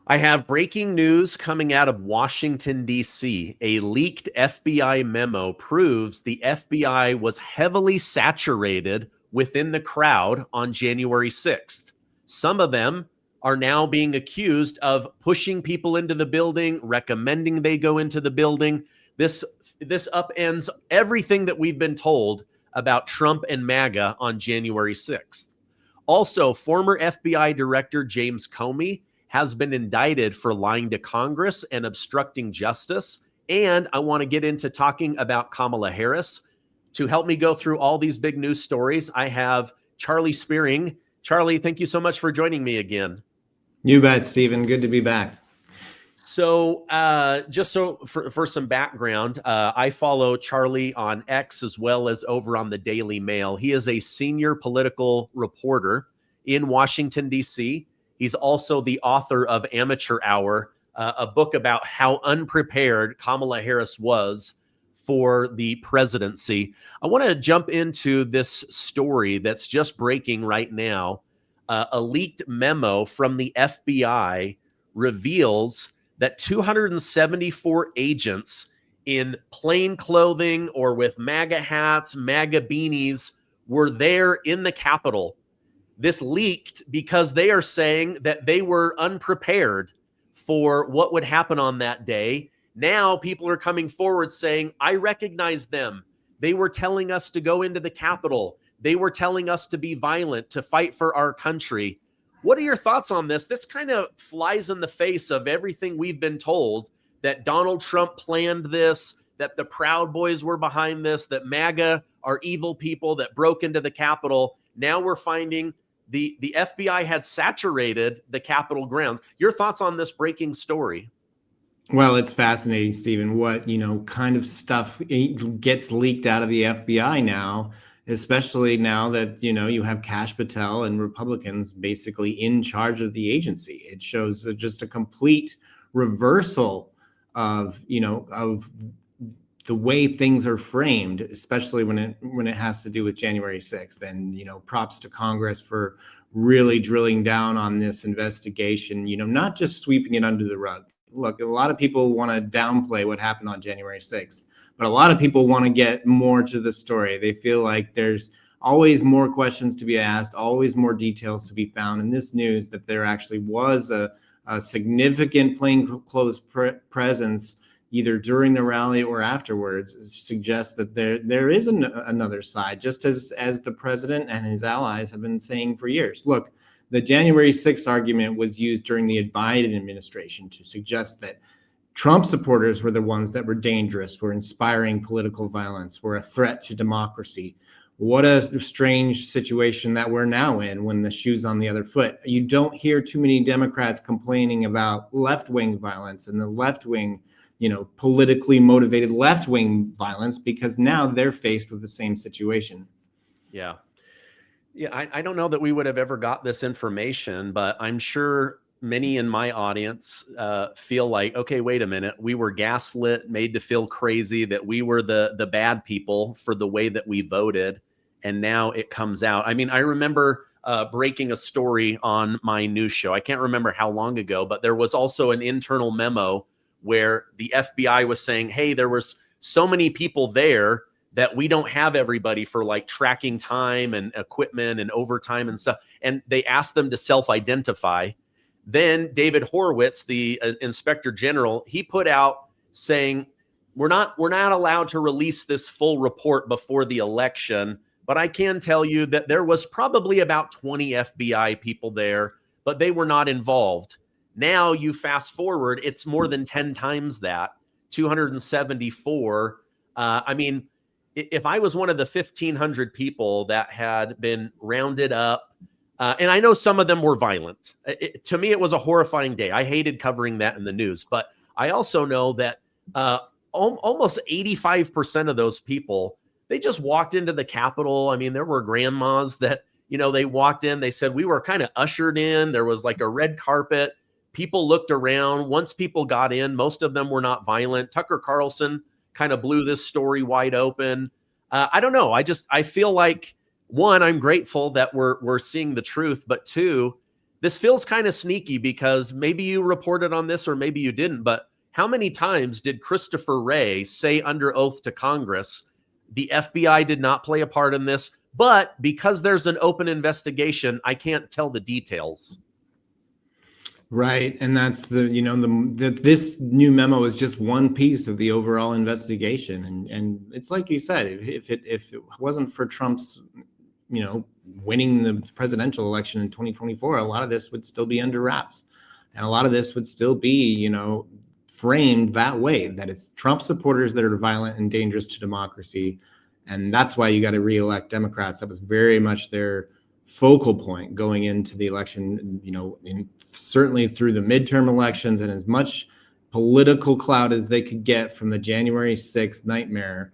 I have breaking news coming out of Washington, D.C. A leaked FBI memo proves the FBI was heavily saturated within the crowd on January 6th. Some of them are now being accused of pushing people into the building, recommending they go into the building. This upends everything that we've been told about Trump and MAGA on January 6th. Also, former FBI Director James Comey has been indicted for lying to Congress and obstructing justice. And I want to get into talking about Kamala Harris. To help me go through all these big news stories, I have Charlie Spiering. Charlie, thank you so much for joining me again. You bet, Stephen. Good to be back. So, just so for some background, I follow Charlie on X as well as over on the Daily Mail. He is a senior political reporter in Washington, D.C. He's also the author of Amateur Hour, a book about how unprepared Kamala Harris was for the presidency. I want to jump into this story that's just breaking right now. A leaked memo from the FBI reveals that 274 agents in plain clothing or with MAGA hats, MAGA beanies were there in the Capitol. This leaked because they are saying that they were unprepared for what would happen on that day. Now people are coming forward saying, I recognize them. They were telling us to go into the Capitol. They were telling us to be violent, to fight for our country. What are your thoughts on this? This kind of flies in the face of everything we've been told, that Donald Trump planned this, that the Proud Boys were behind this, that MAGA are evil people that broke into the Capitol. Now we're finding the FBI had saturated the Capitol grounds. Your thoughts on this breaking story? Well, it's fascinating, Stephen, what, kind of stuff gets leaked out of the FBI now, especially now that, you have Kash Patel and Republicans basically in charge of the agency. It shows just a complete reversal of the way things are framed, especially when it has to do with January 6th. And, props to Congress for really drilling down on this investigation, not just sweeping it under the rug. Look, a lot of people want to downplay what happened on January 6th, but a lot of people want to get more to the story. They feel like there's always more questions to be asked, always more details to be found. In this news, that there actually was a significant plainclothes presence either during the rally or afterwards suggests that there is another side, just as the president and his allies have been saying for years. Look, the January 6th argument was used during the Biden administration to suggest that Trump supporters were the ones that were dangerous, were inspiring political violence, were a threat to democracy. What a strange situation that we're now in when the shoe's on the other foot. You don't hear too many Democrats complaining about left-wing violence and the left-wing, politically motivated left-wing violence, because now they're faced with the same situation. Yeah. I don't know that we would have ever got this information, but I'm sure many in my audience feel like, okay, wait a minute. We were gaslit, made to feel crazy that we were the bad people for the way that we voted. And now it comes out. I mean, I remember breaking a story on my news show. I can't remember how long ago, but there was also an internal memo where the FBI was saying, hey, there was so many people there that we don't have everybody for like tracking time and equipment and overtime and stuff. And they asked them to self-identify. Then David Horowitz, the inspector general, he put out saying, we're not allowed to release this full report before the election, but I can tell you that there was probably about 20 FBI people there, but they were not involved. Now you fast forward, it's more than 10 times that, 274. I mean, if I was one of the 1,500 people that had been rounded up, and I know some of them were violent. To me, it was a horrifying day. I hated covering that in the news, but I also know that almost 85% of those people, they just walked into the Capitol. I mean, there were grandmas that, they walked in, they said, we were kind of ushered in. There was like a red carpet. People looked around. Once people got in, most of them were not violent. Tucker Carlson kind of blew this story wide open. I don't know. I feel like, one, I'm grateful that we're seeing the truth, but two, this feels kind of sneaky because maybe you reported on this or maybe you didn't, but how many times did Christopher Wray say under oath to Congress, the FBI did not play a part in this, but because there's an open investigation, I can't tell the details? Right. And that's this new memo is just one piece of the overall investigation. And it's like you said, if it wasn't for Trump's, winning the presidential election in 2024, a lot of this would still be under wraps. And a lot of this would still be, framed that way, that it's Trump supporters that are violent and dangerous to democracy. And that's why you got to reelect Democrats. That was very much their focal point going into the election, certainly through the midterm elections, and as much political clout as they could get from the January 6th nightmare.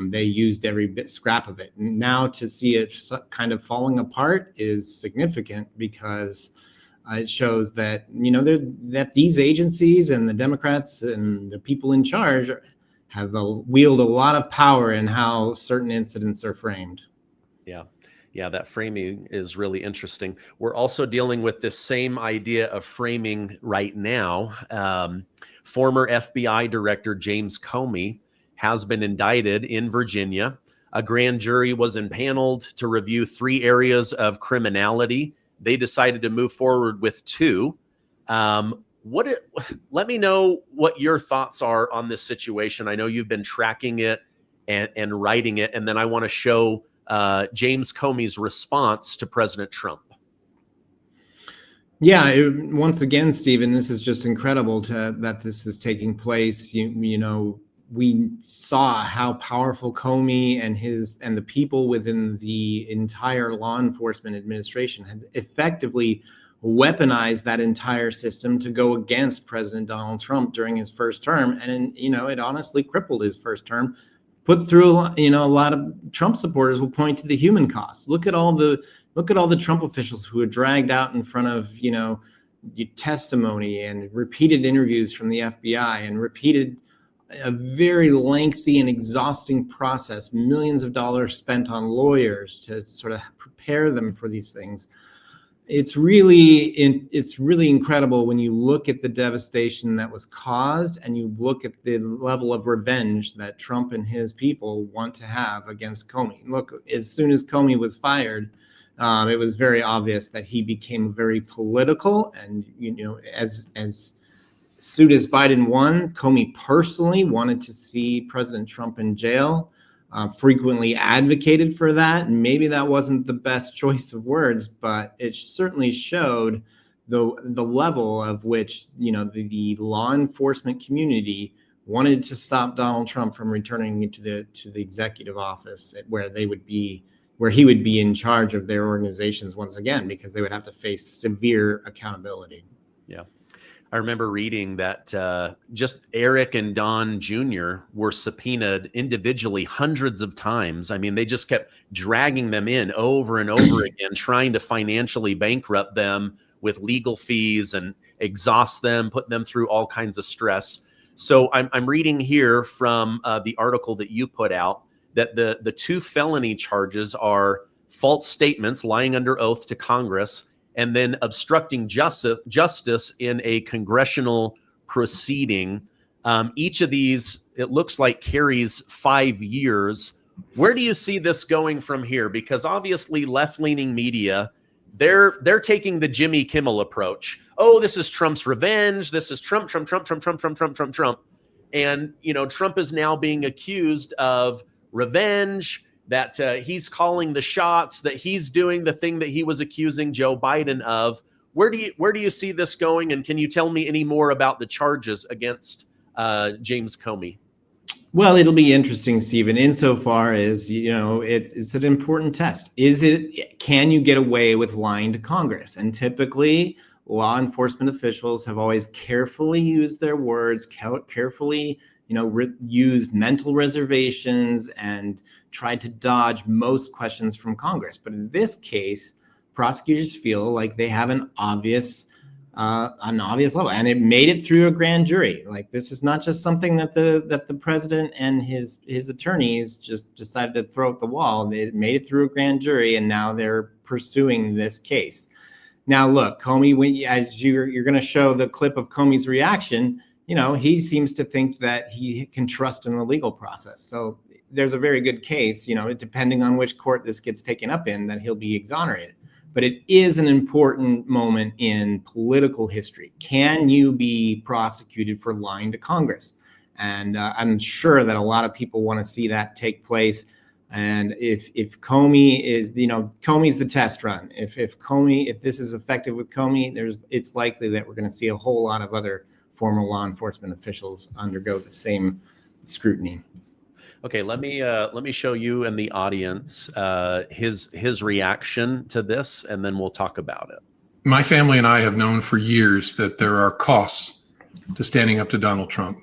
They used every scrap of it. Now to see it kind of falling apart is significant because it shows that, that these agencies and the Democrats and the people in charge have wield a lot of power in how certain incidents are framed. Yeah, that framing is really interesting. We're also dealing with this same idea of framing right now. Former FBI Director James Comey has been indicted in Virginia. A grand jury was impaneled to review 3 areas of criminality. They decided to move forward with 2. Let me know what your thoughts are on this situation. I know you've been tracking it and writing it, and then I want to show James Comey's response to President Trump. Yeah, once again, Stephen, this is just incredible that this is taking place. We saw how powerful Comey and the people within the entire law enforcement administration had effectively weaponized that entire system to go against President Donald Trump during his first term. And, it honestly crippled his first term. Put through, a lot of Trump supporters will point to the human costs. Look at all the Trump officials who were dragged out in front of, testimony and repeated interviews from the FBI and repeated a very lengthy and exhausting process, millions of dollars spent on lawyers to sort of prepare them for these things. It's really incredible when you look at the devastation that was caused and you look at the level of revenge that Trump and his people want to have against Comey. Look, as soon as Comey was fired, it was very obvious that he became very political. And, as soon as Biden won, Comey personally wanted to see President Trump in jail. Frequently advocated for that. And maybe that wasn't the best choice of words, but it certainly showed the level of which, the law enforcement community wanted to stop Donald Trump from returning to the executive office where he would be in charge of their organizations once again, because they would have to face severe accountability. Yeah. I remember reading that just Eric and Don Jr. were subpoenaed individually hundreds of times. I mean, they just kept dragging them in over and over again, trying to financially bankrupt them with legal fees and exhaust them, put them through all kinds of stress. So I'm reading here from the article that you put out that the 2 felony charges are false statements, lying under oath to Congress, and then obstructing justice in a congressional proceeding. Each of these, it looks like, carries 5 years. Where do you see this going from here? Because obviously left-leaning media, they're taking the Jimmy Kimmel approach. Oh, this is Trump's revenge. This is Trump. And, Trump is now being accused of revenge, that he's calling the shots, that he's doing the thing that he was accusing Joe Biden of. Where do you see this going? And can you tell me any more about the charges against James Comey? Well, it'll be interesting, Stephen, insofar as, it's an important test. Can you get away with lying to Congress? And typically, law enforcement officials have always carefully used their words, carefully, used mental reservations and tried to dodge most questions from Congress. But in this case, prosecutors feel like they have an obvious level, and it made it through a grand jury. Like, this is not just something that the president and his attorneys just decided to throw at the wall. They made it through a grand jury, and now they're pursuing this case. Now, look, Comey, as you're going to show the clip of Comey's reaction, he seems to think that he can trust in the legal process. So there's a very good case, depending on which court this gets taken up in, that he'll be exonerated. But it is an important moment in political history. Can you be prosecuted for lying to Congress? And I'm sure that a lot of people want to see that take place. And if Comey is, Comey's the test run. If this is effective with Comey, it's likely that we're going to see a whole lot of other former law enforcement officials undergo the same scrutiny. Okay, let me show you and the audience his reaction to this, and then we'll talk about it. My family and I have known for years that there are costs to standing up to Donald Trump,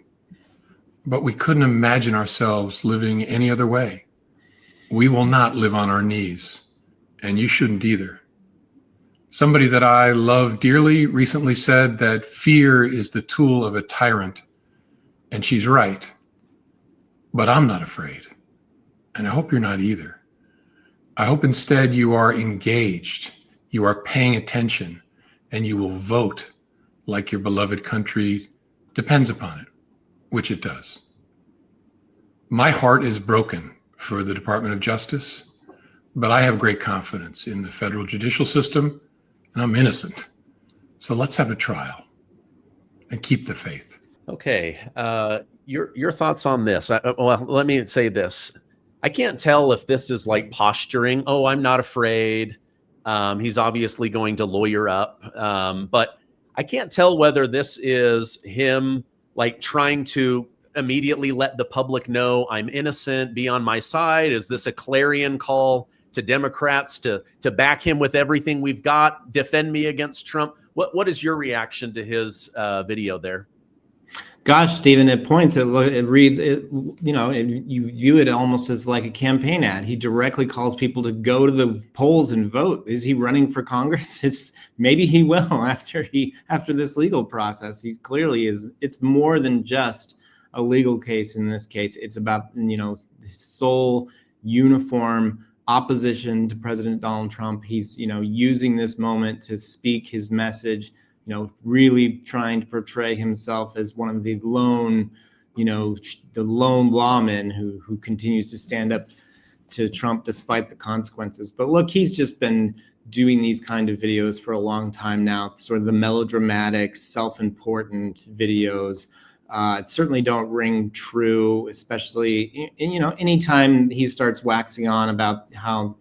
but we couldn't imagine ourselves living any other way. We will not live on our knees, and you shouldn't either. Somebody that I love dearly recently said that fear is the tool of a tyrant, and she's right. But I'm not afraid, and I hope you're not either. I hope instead you are engaged, you are paying attention, and you will vote like your beloved country depends upon it, which it does. My heart is broken for the Department of Justice, but I have great confidence in the federal judicial system, and I'm innocent. So let's have a trial and keep the faith. Okay, your thoughts on this? Well, let me say this. I can't tell if this is like posturing. Oh, I'm not afraid. He's obviously going to lawyer up. But I can't tell whether this is him like trying to immediately let the public know I'm innocent, be on my side. Is this a clarion call to Democrats to back him with everything we've got, defend me against Trump? What is your reaction to his video there? Gosh, Stephen, it reads, you view it almost as like a campaign ad. He directly calls people to go to the polls and vote. Is he running for Congress? Maybe he will after this legal process. He's clearly is. It's more than just a legal case in this case. It's about, his sole uniform opposition to President Donald Trump. He's, using this moment to speak his message, really trying to portray himself as one of the lone lawman who continues to stand up to Trump despite the consequences. But look, he's just been doing these kind of videos for a long time now, sort of the melodramatic, self-important videos. Certainly don't ring true, especially, anytime he starts waxing on about how,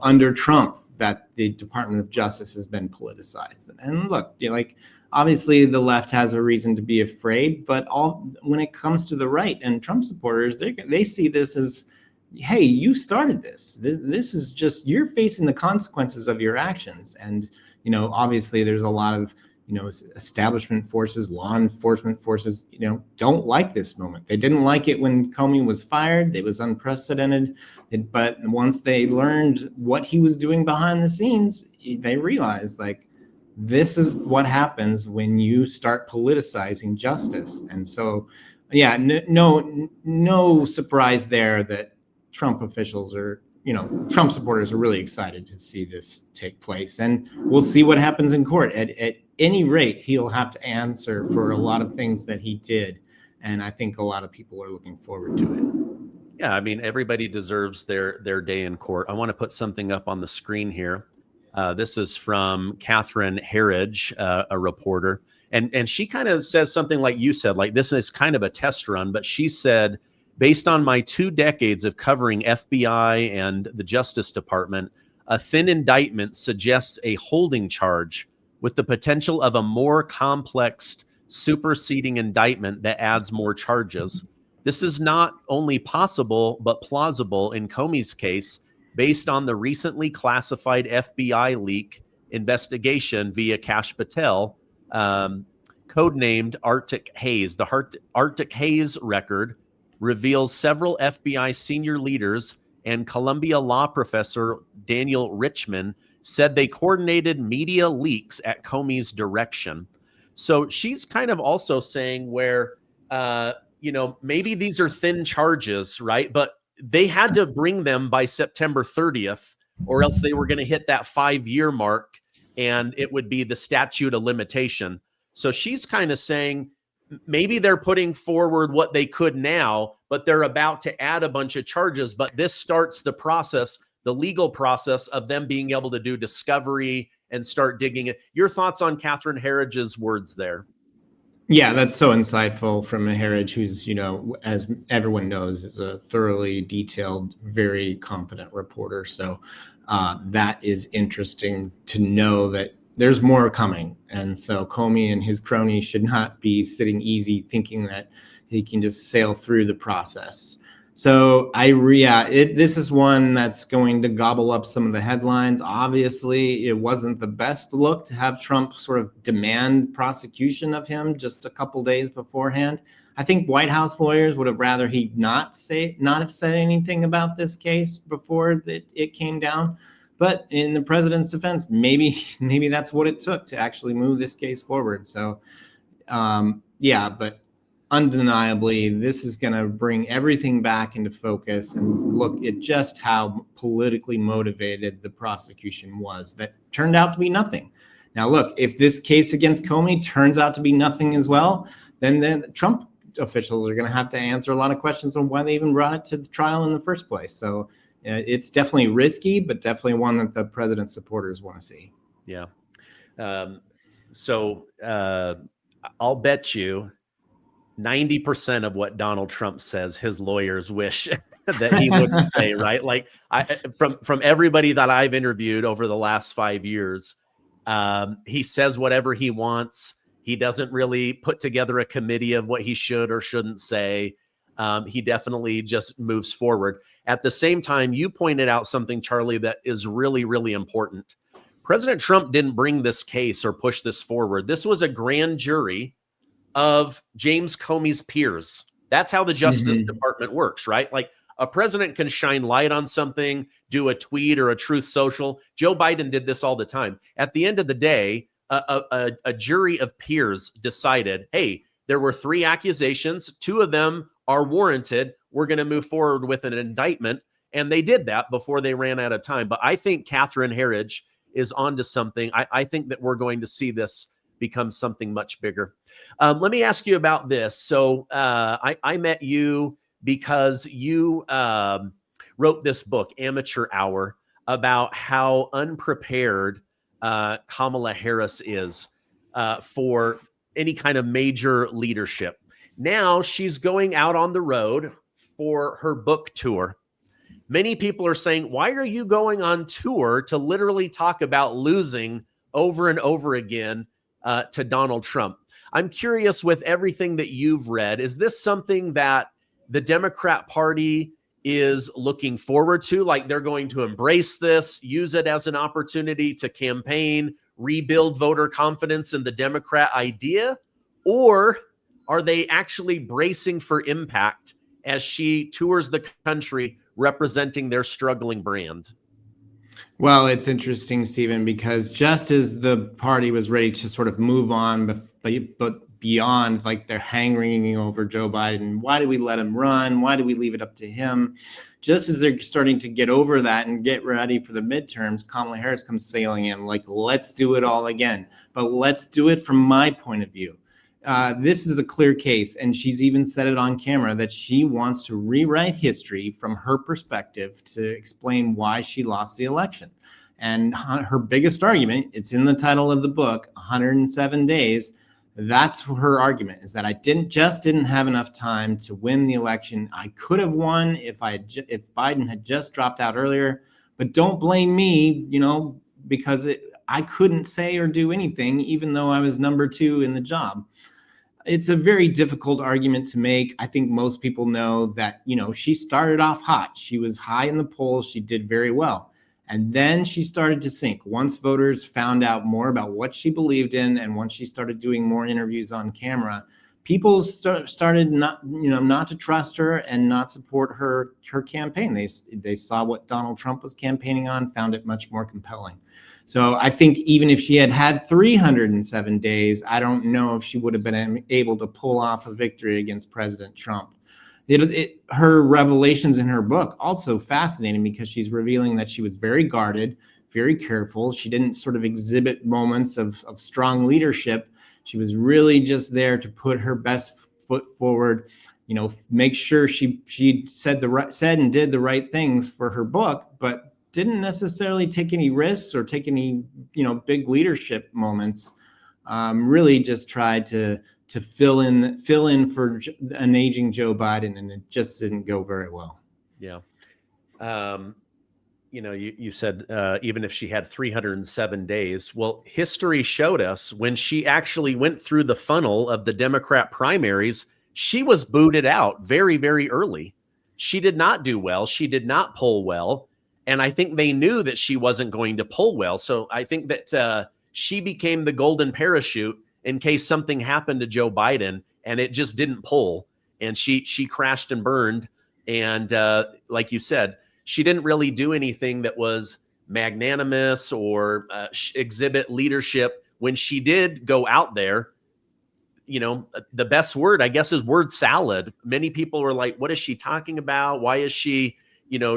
under Trump, that the Department of Justice has been politicized. And look, obviously the left has a reason to be afraid, but when it comes to the right and Trump supporters, they see this as, hey, you started this. This is just, you're facing the consequences of your actions. And, obviously there's a lot of, establishment forces, law enforcement forces, don't like this moment. They didn't like it when Comey was fired. It was unprecedented. But once they learned what he was doing behind the scenes, they realized this is what happens when you start politicizing justice. And so, yeah, no surprise there that Trump officials are, Trump supporters are really excited to see this take place. And we'll see what happens in court. At any rate, he'll have to answer for a lot of things that he did. And I think a lot of people are looking forward to it. Yeah, I mean, everybody deserves their day in court. I want to put something up on the screen here. This is from Catherine Herridge, a reporter. And she kind of says something like you said, like this is kind of a test run, but she said, based on my 2 decades of covering FBI and the Justice Department, a thin indictment suggests a holding charge with the potential of a more complex superseding indictment that adds more charges. This is not only possible, but plausible in Comey's case, based on the recently classified FBI leak investigation via Kash Patel, codenamed Arctic Haze. The Arctic Haze record reveals several FBI senior leaders and Columbia law professor Daniel Richman said they coordinated media leaks at Comey's direction. So she's kind of also saying where, maybe these are thin charges, right? But they had to bring them by September 30th, or else they were going to hit that 5-year mark and it would be the statute of limitation. So she's kind of saying maybe they're putting forward what they could now, but they're about to add a bunch of charges. But this starts the process, the legal process of them being able to do discovery and start digging it. Your thoughts on Catherine Herridge's words there? Yeah, that's so insightful from a Herridge, who's, as everyone knows, is a thoroughly detailed, very competent reporter. So that is interesting to know that there's more coming. And so Comey and his cronies should not be sitting easy thinking that he can just sail through the process. So this is one that's going to gobble up some of the headlines. Obviously, it wasn't the best look to have Trump sort of demand prosecution of him just a couple days beforehand. I think White House lawyers would have rather he not have said anything about this case before it came down. But in the president's defense, maybe that's what it took to actually move this case forward. So, but undeniably, this is going to bring everything back into focus and look at just how politically motivated the prosecution was. That turned out to be nothing. Now, look, if this case against Comey turns out to be nothing as well, then the Trump officials are going to have to answer a lot of questions on why they even brought it to the trial in the first place. So it's definitely risky, but definitely one that the president's supporters want to see. Yeah. I'll bet you 90% of what Donald Trump says, his lawyers wish that he wouldn't say, right? Like from everybody that I've interviewed over the last 5 years, he says whatever he wants. He doesn't really put together a committee of what he should or shouldn't say. He definitely just moves forward. At the same time, you pointed out something, Charlie, that is really, really important. President Trump didn't bring this case or push this forward. This was a grand jury of James Comey's peers. That's how the Justice Department works, right? Like a president can shine light on something, do a tweet or a truth social. Joe Biden did this all the time. At the end of the day, a jury of peers decided, hey, there were 3 accusations. 2 of them are warranted. We're going to move forward with an indictment. And they did that before they ran out of time. But I think Catherine Herridge is onto something. I think that we're going to see this become something much bigger. Let me ask you about this. So I met you because you wrote this book, Amateur Hour, about how unprepared Kamala Harris is for any kind of major leadership. Now she's going out on the road for her book tour. Many people are saying, why are you going on tour to literally talk about losing over and over again to Donald Trump? I'm curious, with everything that you've read, is this something that the Democrat Party is looking forward to? Like they're going to embrace this, use it as an opportunity to campaign, rebuild voter confidence in the Democrat idea? Or are they actually bracing for impact as she tours the country representing their struggling brand? Well, it's interesting, Stephen, because just as the party was ready to sort of move on, but beyond like they're hand-wringing over Joe Biden, why do we let him run? Why do we leave it up to him? Just as they're starting to get over that and get ready for the midterms, Kamala Harris comes sailing in like, let's do it all again. But let's do it from my point of view. This is a clear case, and she's even said it on camera that she wants to rewrite history from her perspective to explain why she lost the election. And her biggest argument, it's in the title of the book, 107 days. That's her argument, is that I didn't have enough time to win the election. I could have won if Biden had just dropped out earlier, but don't blame me, because I couldn't say or do anything, even though I was number 2 in the job. It's a very difficult argument to make. I think most people know that, she started off hot. She was high in the polls. She did very well. And then she started to sink once voters found out more about what she believed in. And once she started doing more interviews on camera, people started not to trust her and not support her campaign. They saw what Donald Trump was campaigning on, found it much more compelling. So I think even if she had 307 days, I don't know if she would have been able to pull off a victory against President Trump. Her revelations in her book also fascinating because she's revealing that she was very guarded, very careful. She didn't sort of exhibit moments of strong leadership. She was really just there to put her best foot forward, make sure she said and did the right things for her book, but didn't necessarily take any risks or take any, big leadership moments. Really just tried to fill in for an aging Joe Biden, and it just didn't go very well. Yeah. You said even if she had 307 days, well, history showed us when she actually went through the funnel of the Democrat primaries, she was booted out very, very early. She did not do well. She did not poll well. And I think they knew that she wasn't going to poll well. So I think that she became the golden parachute in case something happened to Joe Biden and it just didn't poll. And she crashed and burned. And like you said, she didn't really do anything that was magnanimous or exhibit leadership. When she did go out there, the best word, I guess, is word salad. Many people were like, what is she talking about? Why is she,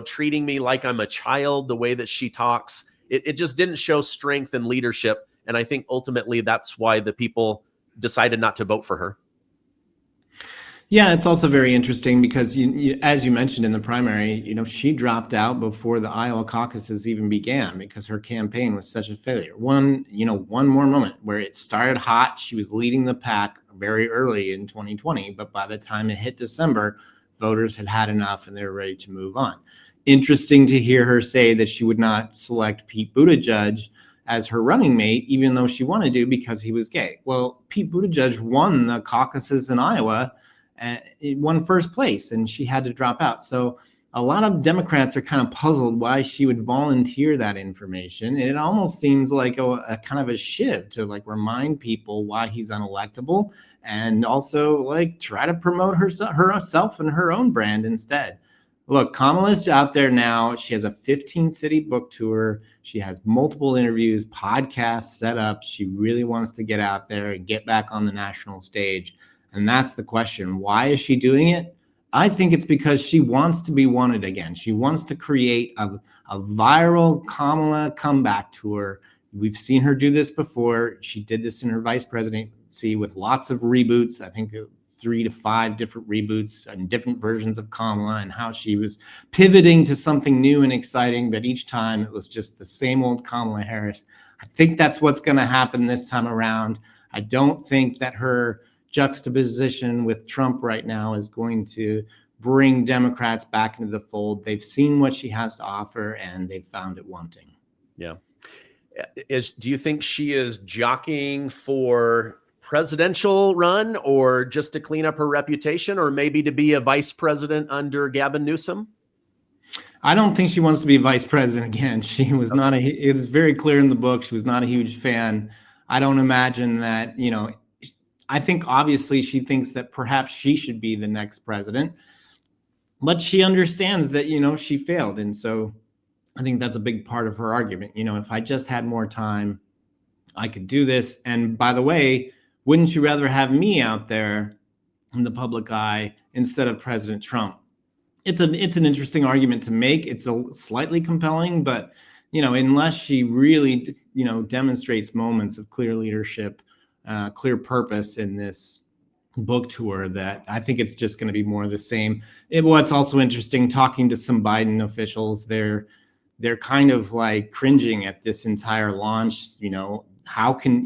treating me like I'm a child the way that she talks? It just didn't show strength and leadership. And I think ultimately that's why the people decided not to vote for her. Yeah, it's also very interesting because, as you mentioned in the primary, she dropped out before the Iowa caucuses even began because her campaign was such a failure. One more moment where it started hot. She was leading the pack very early in 2020, but by the time it hit December, voters had had enough and they were ready to move on. Interesting to hear her say that she would not select Pete Buttigieg as her running mate, even though she wanted to because he was gay. Well, Pete Buttigieg won the caucuses in Iowa. It won first place, and she had to drop out. So a lot of Democrats are kind of puzzled why she would volunteer that information. And it almost seems like a kind of a shiv to remind people why he's unelectable, and also try to promote herself and her own brand instead. Look, Kamala's out there now. She has a 15-city book tour. She has multiple interviews, podcasts set up. She really wants to get out there and get back on the national stage. And that's the question. Why is she doing it? I think it's because she wants to be wanted again. She wants to create a viral Kamala comeback tour. We've seen her do this before. She did this in her vice presidency with lots of reboots. I think 3 to 5 different reboots and different versions of Kamala, and how she was pivoting to something new and exciting. But each time it was just the same old Kamala Harris. I think that's what's going to happen this time around. I don't think that her juxtaposition with Trump right now is going to bring Democrats back into the fold. They've seen what she has to offer, and they've found it wanting. Yeah. Do you think she is jockeying for presidential run, or just to clean up her reputation, or maybe to be a vice president under Gavin Newsom? I don't think she wants to be vice president again. She was not it was very clear in the book. She was not a huge fan. I don't imagine that, I think obviously she thinks that perhaps she should be the next president, but she understands that, she failed. And so I think that's a big part of her argument. If I just had more time, I could do this. And by the way, wouldn't you rather have me out there in the public eye instead of President Trump? It's an interesting argument to make. It's a slightly compelling, but, unless she really, demonstrates moments of clear leadership, clear purpose in this book tour, that I think it's just going to be more of the same. What's also interesting, talking to some Biden officials, they're kind of cringing at this entire launch. How can,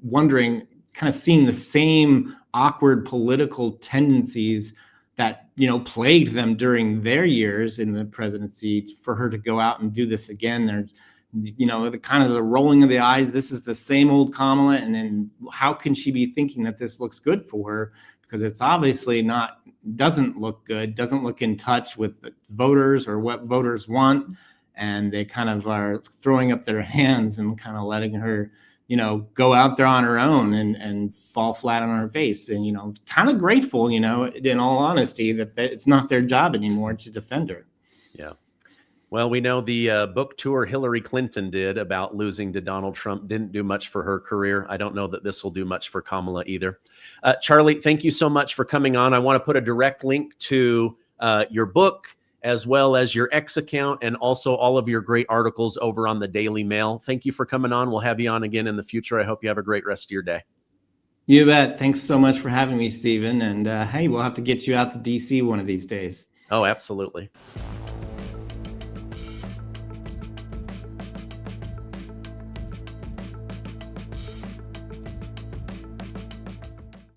wondering, kind of seeing the same awkward political tendencies that, plagued them during their years in the presidency, for her to go out and do this again. There's, the kind of the rolling of the eyes. This is the same old Kamala. And then how can she be thinking that this looks good for her? Because it's obviously doesn't look good, doesn't look in touch with the voters or what voters want. And they kind of are throwing up their hands and kind of letting her, go out there on her own and fall flat on her face. And, kind of grateful, in all honesty, that it's not their job anymore to defend her. Yeah. Well, we know the book tour Hillary Clinton did about losing to Donald Trump didn't do much for her career. I don't know that this will do much for Kamala either. Charlie, thank you so much for coming on. I want to put a direct link to your book as well as your X account and also all of your great articles over on the Daily Mail. Thank you for coming on. We'll have you on again in the future. I hope you have a great rest of your day. You bet. Thanks so much for having me, Stephen. And hey, we'll have to get you out to DC one of these days. Oh, absolutely.